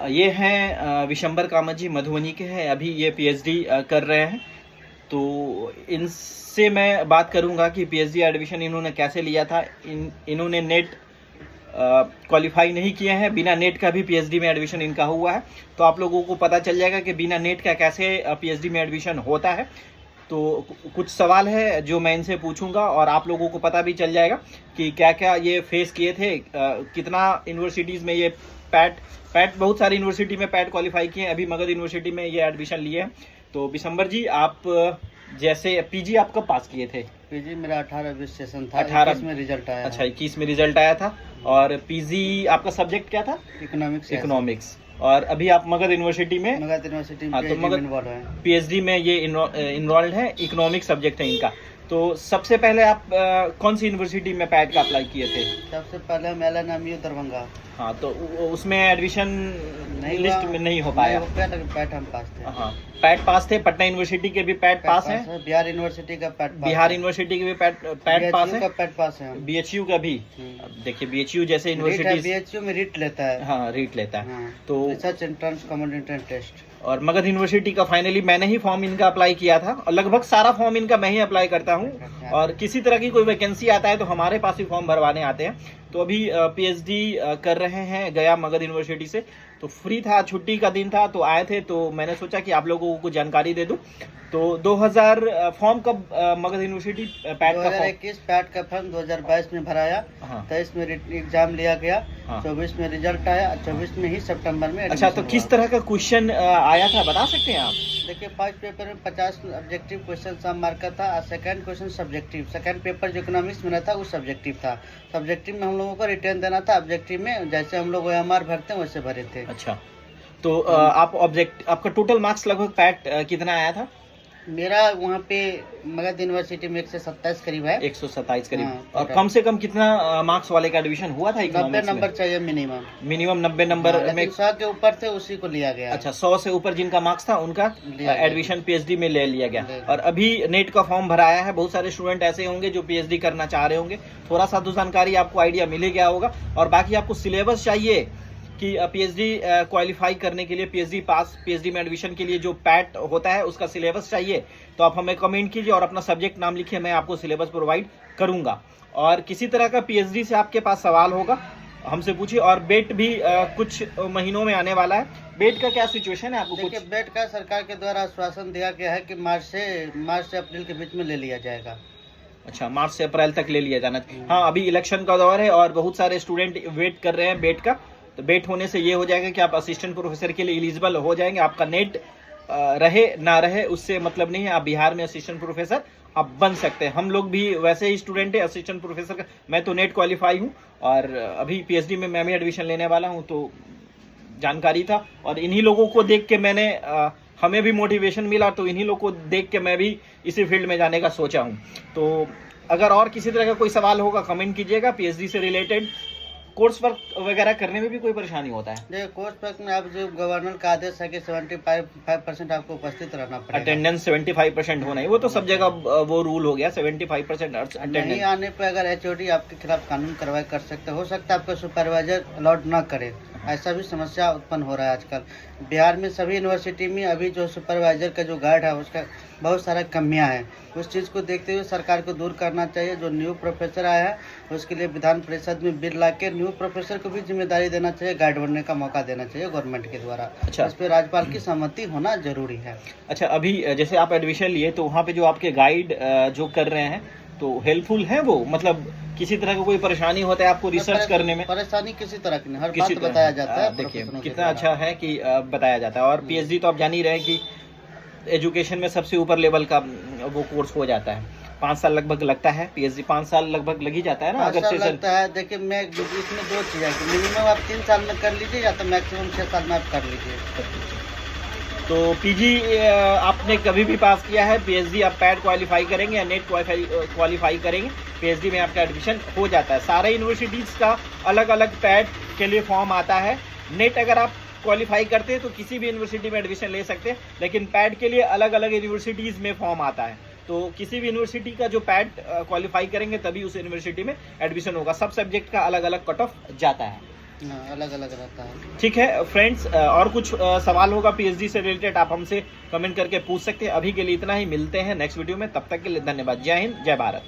ये हैं विशंबर कामत जी, मधुबनी के हैं, अभी ये पीएचडी कर रहे हैं। तो इनसे मैं बात करूंगा कि पीएचडी एडमिशन इन्होंने कैसे लिया था। इन्होंने नेट क्वालिफाई नहीं किए हैं, बिना नेट का भी पीएचडी में एडमिशन इनका हुआ है। तो आप लोगों को पता चल जाएगा कि बिना नेट का कैसे पीएचडी में एडमिशन होता है। तो कुछ सवाल है जो मैं इनसे पूछूंगा और आप लोगों को पता भी चल जाएगा कि क्या क्या ये फेस किए थे, कितना यूनिवर्सिटीज़ में ये पैट बहुत सारी यूनिवर्सिटी में पैट क्वालिफाई किए हैं, अभी मगध यूनिवर्सिटी में ये एडमिशन लिए हैं। तो विशंबर जी, आप जैसे पीजी आप कब पास किए थे? पीजी मेरा 18-20 सेशन था, 18 में रिजल्ट आया। अच्छा, 21 में रिजल्ट आया था। और पीजी आपका सब्जेक्ट क्या था? इकोनॉमिक्स। और अभी आप मगध यूनिवर्सिटी में? मगध यूनिवर्सिटी में। हाँ, तो मगध पीएचडी में ये इनरोल्ड है, इकोनॉमिक्स सब्जेक्ट है इनका। तो सबसे पहले आप कौन सी यूनिवर्सिटी में पैट का अप्लाई किए थे? सबसे पहले हम LNMU दरभंगा। हाँ, तो उसमें एडमिशन लिस्ट में नहीं हो पाया। पैट हम पास थे। हाँ, पैट पास थे। पटना यूनिवर्सिटी के भी पैट पास है, बिहार यूनिवर्सिटी का पैट, बिहार यूनिवर्सिटी के भी पैट पास है, पैट पास है, बीएचयू का भी। देखिए, बीएचयू जैसे यूनिवर्सिटी बीएचयू में रीट लेता है। हाँ, रीट लेता है। तो research entrance common entrance test. और मगध यूनिवर्सिटी का फाइनली मैंने ही फॉर्म इनका अप्लाई किया था, और लगभग सारा फॉर्म इनका मैं ही अप्लाई करता हूँ। और किसी तरह की कोई वैकेंसी आता है तो हमारे पास ही फॉर्म भरवाने आते हैं। तो अभी पीएचडी कर रहे हैं गया मगध यूनिवर्सिटी से। तो फ्री था, छुट्टी का दिन था, तो आए थे। तो मैंने सोचा कि आप लोगों को जानकारी दे दूं। तो 2000 फॉर्म कब मगध यूनिवर्सिटी पैट का 2021 पैट का फॉर्म 2022 में भराया। 23 में एग्जाम लिया गया। 24 में रिजल्ट आया, 24 में ही सितंबर में। अच्छा, तो किस तरह का क्वेश्चन आया था, बता सकते हैं आप? देखिए, फर्स्ट पेपर में 50 ऑब्जेक्टिव क्वेश्चन सब मार्क का था। Second question subjective, second paper जो इकोनॉमिक्स में था वो सब्जेक्टिव था। सब्जेक्टिव में हम लोगों को रिटर्न देना था, ऑब्जेक्टिव में जैसे हम लोग OMR भरते हैं वैसे भरे थे। अच्छा, तो आपका टोटल मार्क्स लगभग पैट कितना आया था? मेरा वहाँ पे मगध यूनिवर्सिटी में 127 करीब है। 127 करीब। और कम से कम कितना मार्क्स वाले का एडमिशन हुआ था? 90 नंबर चाहिए मिनिमम 90 नंबर में। 100 के ऊपर थे उसी को लिया गया। अच्छा, 100 से ऊपर जिनका मार्क्स था उनका एडमिशन पीएचडी में ले लिया गया। और अभी नेट का फॉर्म भराया है। बहुत सारे स्टूडेंट ऐसे होंगे जो पीएचडी करना चाह रहे होंगे। थोड़ा सा तो जानकारी आपको आइडिया मिल गया होगा। और बाकी आपको सिलेबस चाहिए कि पीएचडी क्वालिफाई करने के लिए, पीएचडी में एडमिशन के लिए जो पैट होता है उसका सिलेबस चाहिए, तो आप हमें कमेंट कीजिए और अपना सब्जेक्ट नाम लिखिए, मैं आपको सिलेबस प्रोवाइड करूंगा। और किसी तरह का पीएचडी से आपके पास सवाल होगा हमसे पूछिए। और बेट भी कुछ महीनों में आने वाला है। बेट का क्या सिचुएशन है आपको? देखिए, बेट का सरकार के द्वारा आश्वासन दिया गया है कि मार्च से अप्रैल के बीच में ले लिया जाएगा। अच्छा, मार्च से अप्रैल तक ले लिया जाना। हाँ, अभी इलेक्शन का दौर है और बहुत सारे स्टूडेंट वेट कर रहे हैं बेट का। तो बेट होने से ये हो जाएगा कि आप असिस्टेंट प्रोफेसर के लिए एलिजिबल हो जाएंगे। आपका नेट रहे ना रहे उससे मतलब नहीं है, आप बिहार में असिस्टेंट प्रोफेसर आप बन सकते हैं। हम लोग भी वैसे ही स्टूडेंट है असिस्टेंट प्रोफेसर का। मैं तो नेट क्वालिफाई हूँ और अभी पीएचडी में मैं भी एडमिशन लेने वाला हूँ। तो जानकारी था और इन्हीं लोगों को देख के मैंने हमें भी मोटिवेशन मिला, तो इन्हीं लोगों को देख के मैं भी इसी फील्ड में जाने का सोचा हूँ। तो अगर और किसी तरह का कोई सवाल होगा कमेंट कीजिएगा। पीएचडी से रिलेटेड कोर्स वर्क वगैरह करने में भी कोई परेशानी होता है? देखिए, कोर्स वर्क में आप जो गवर्नर का आदेश है कि 75% आपको उपस्थित रहना पड़ेगा। अटेंडेंस 75% होना है, वो तो सब जगह वो रूल हो गया 75% अटेंडेंस। नहीं आने पे अगर HOD आपके खिलाफ कानून कार्रवाई कर सकते हो सकता है आपका सुपरवाइजर अलाउड ना करे। ऐसा भी समस्या उत्पन्न हो रहा है आजकल बिहार में। सभी यूनिवर्सिटी में अभी जो सुपरवाइजर का जो गार्ड है उसका बहुत सारा कमियां हैं। उस चीज़ को देखते हुए सरकार को दूर करना चाहिए। जो न्यू प्रोफेसर आया है उसके लिए विधान परिषद में बिल ला के न्यू प्रोफेसर को भी जिम्मेदारी देना चाहिए, गाइड बनने का मौका देना चाहिए गवर्नमेंट के द्वारा। अच्छा, इस पर राज्यपाल की सहमति होना जरूरी है। अच्छा, अभी जैसे आप एडमिशन लिए तो वहाँ पे जो आपके गाइड जो कर रहे हैं तो हेल्पफुल है वो? मतलब किसी तरह का कोई परेशानी होता है आपको रिसर्च करने में? परेशानी किसी तरह की नहीं, हर बात बताया जाता है। देखिए कितना अच्छा है कि बताया जाता है। और पीएचडी तो आप जान ही रहे हैं कि एजुकेशन में सबसे ऊपर लेवल का वो कोर्स हो जाता है। 5 साल लगभग लगता है। पीएचडी 5 साल लगभग लग ही जाता है ना? अगर से लगता है। देखिए, मैं इसमें 2 चीज़ है कि मिनिमम आप 3 साल में कर लीजिए या तो मैक्सिमम 6 साल में आप कर लीजिए। तो पीजी आपने कभी भी पास किया है, पीएचडी आप पैट क्वालिफाई करेंगे या नेट क्वालिफाई करेंगे, पीएचडी में आपका एडमिशन हो जाता है। सारे यूनिवर्सिटीज़ का अलग अलग पैट के लिए फॉर्म आता है। नेट अगर आप क्वालिफाई करते हैं तो किसी भी यूनिवर्सिटी में एडमिशन ले सकते हैं, लेकिन पैट के लिए अलग अलग यूनिवर्सिटीज़ में फॉर्म आता है। तो किसी भी यूनिवर्सिटी का जो पैट क्वालिफाई करेंगे तभी उस यूनिवर्सिटी में एडमिशन होगा। सब सब्जेक्ट का अलग अलग कट ऑफ जाता है। अलग अलग रहता है। ठीक है फ्रेंड्स, और कुछ सवाल होगा पीएचडी से रिलेटेड आप हमसे कमेंट करके पूछ सकते हैं। अभी के लिए इतना ही, मिलते हैं नेक्स्ट वीडियो में, तब तक के लिए धन्यवाद। जय हिंद, जय भारत।